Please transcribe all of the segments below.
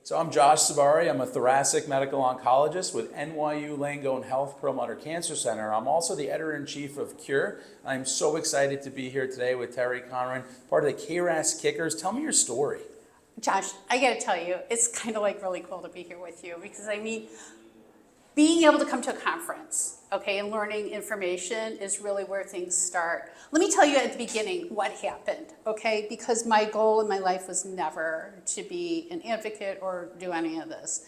So I'm Josh Sabari. I'm a thoracic medical oncologist with NYU Langone Health Perlmutter Cancer Center. I'm also the editor-in-chief of Cure. I'm so excited to be here today with Terri Conneran, part of the KRASKickers. Tell me your story. Josh, I gotta tell you, it's kind of like really cool to be here with you because I mean, being able to come to a conference, okay, and learning information is really where things start. Let me tell you at the beginning what happened, okay, because my goal in my life was never to be an advocate or do any of this.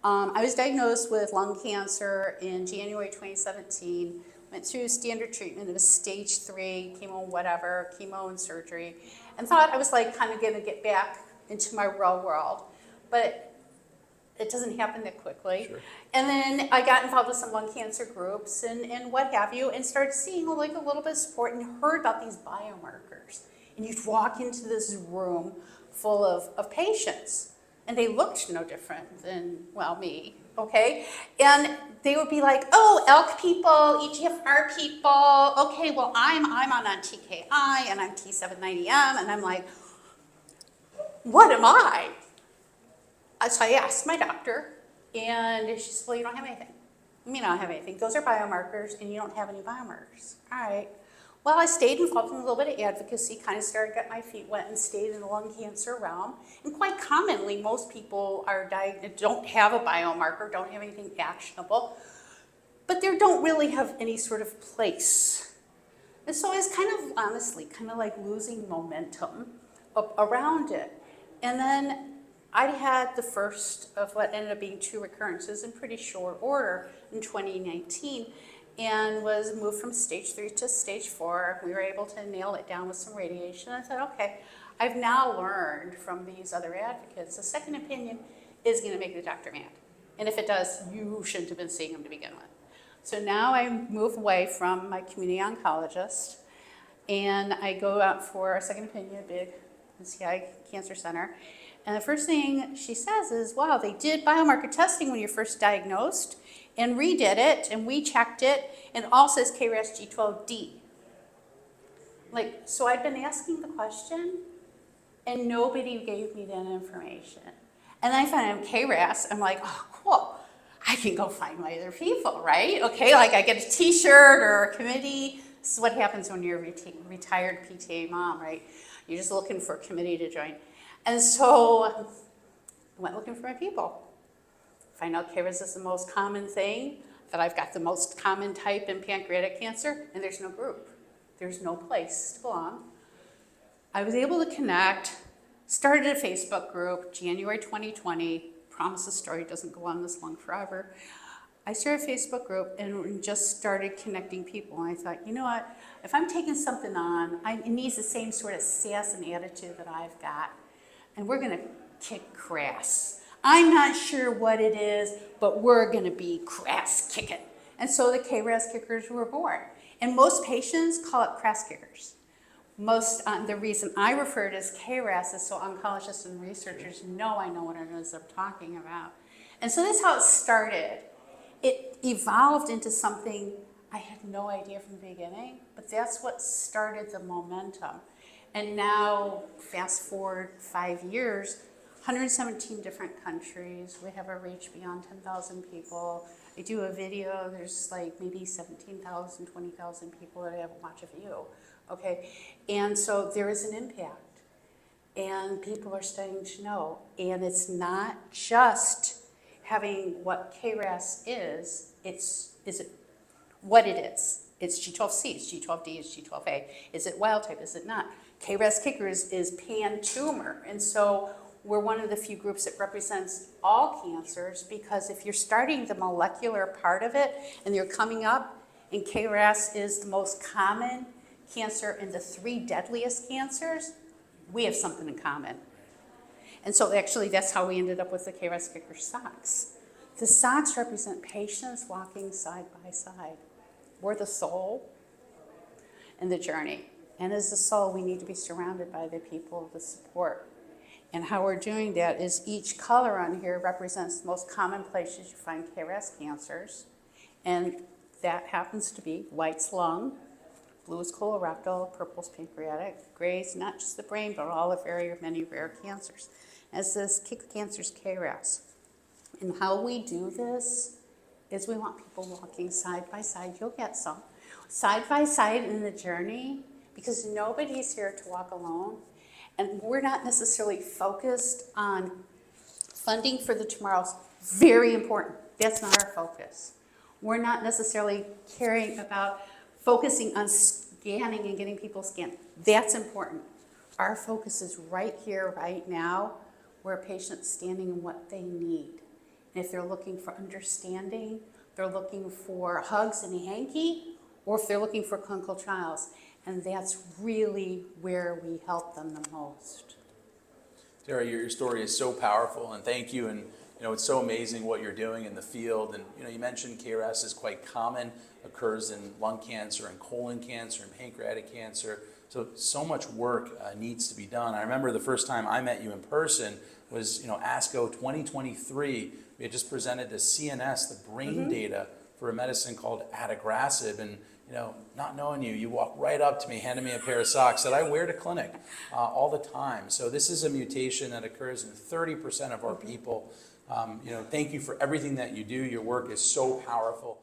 I was diagnosed with lung cancer in January 2017, went through standard treatment. It was stage 3, chemo and surgery, and thought I was like kind of gonna get back into my real world, but it doesn't happen that quickly. Sure. And then I got involved with some lung cancer groups and what have you, and started seeing like a little bit of support and heard about these biomarkers. And you'd walk into this room full of patients, and they looked no different than, well, me, okay? And they would be like, oh, ALK people, EGFR people, okay, well, I'm on TKI, and I'm T790M, and I'm like, what am I? So I asked my doctor, and she said, well, you don't have anything. You don't have anything. Those are biomarkers, and you don't have any biomarkers. All right. Well, I stayed involved in a little bit of advocacy, kind of started getting my feet wet and stayed in the lung cancer realm. And quite commonly, most people are don't have a biomarker, don't have anything actionable, but they don't really have any sort of place. And so I was kind of, honestly, kind of like losing momentum around it. And then I had the first of what ended up being 2 recurrences in pretty short order in 2019 and was moved from stage 3 to stage 4. We were able to nail it down with some radiation. I thought, okay, I've now learned from these other advocates, a second opinion is going to make the doctor mad. And if it does, you shouldn't have been seeing him to begin with. So now I move away from my community oncologist and I go out for a second opinion, a big NCI cancer center. And the first thing she says is, wow, they did biomarker testing when you're first diagnosed and redid it, and we checked it, and it all says KRAS G12D. Like, so I'd been asking the question, and nobody gave me that information. And then I found out KRAS, I'm like, oh, cool. I can go find my other people, right? Okay, like I get a t-shirt or a committee. This is what happens when you're a retired PTA mom, right? You're just looking for a committee to join. And so I went looking for my people. Find out KRAS is the most common thing, that I've got the most common type in pancreatic cancer, and there's no group. There's no place to belong. I was able to connect, started a Facebook group, January 2020, promise the story doesn't go on this long forever. I started a Facebook group and just started connecting people. And I thought, you know what, if I'm taking something on, it needs the same sort of sass and attitude that I've got. And we're going to kick KRAS. I'm not sure what it is, but we're going to be KRAS kicking. And so the KRASKickers were born. And most patients call it KRASKickers. The reason I refer to it as KRAS is so oncologists and researchers know I know what it is I'm talking about. And so that's how it started. It evolved into something I had no idea from the beginning, but that's what started the momentum. And now, fast forward 5 years, 117 different countries. We have a reach beyond 10,000 people. I do a video, there's like maybe 17,000, 20,000 people that have watch a view, okay? And so there is an impact. And people are starting to know. And it's not just having what KRAS is, it's what it is. It's G12C, it's G12D, it's G12A. Is it wild type, is it not? KRASKickers is pan-tumor, and so we're one of the few groups that represents all cancers, because if you're starting the molecular part of it and you're coming up, and KRAS is the most common cancer and the 3 deadliest cancers, we have something in common. And so actually that's how we ended up with the KRASKicker socks. The socks represent patients walking side by side. We're the soul and the journey. And as the soul, we need to be surrounded by the people, the support. And how we're doing that is each color on here represents the most common places you find KRAS cancers. And that happens to be white's lung, blue is colorectal, purple's pancreatic, gray is not just the brain, but all the very many rare cancers. and it says Kick the Cancer's KRAS. And how we do this is we want people walking side by side. You'll get some. Side by side in the journey, because nobody's here to walk alone. And we're not necessarily focused on funding for the tomorrows. Very important. That's not our focus. We're not necessarily caring about focusing on scanning and getting people scanned. That's important. Our focus is right here, right now, where a patient's standing and what they need. And if they're looking for understanding, they're looking for hugs and a hanky, or if they're looking for clinical trials. And that's really where we help them the most. Terri, your story is so powerful, and thank you. And it's so amazing what you're doing in the field. And you mentioned KRAS is quite common, occurs in lung cancer and colon cancer and pancreatic cancer. So much work needs to be done. I remember the first time I met you in person was ASCO 2023. We had just presented the CNS, the brain data for a medicine called adagrasib, and not knowing you walked right up to me, handed me a pair of socks that I wear to clinic all the time. So this is a mutation that occurs in 30% of our people. Thank you for everything that you do. Your work is so powerful.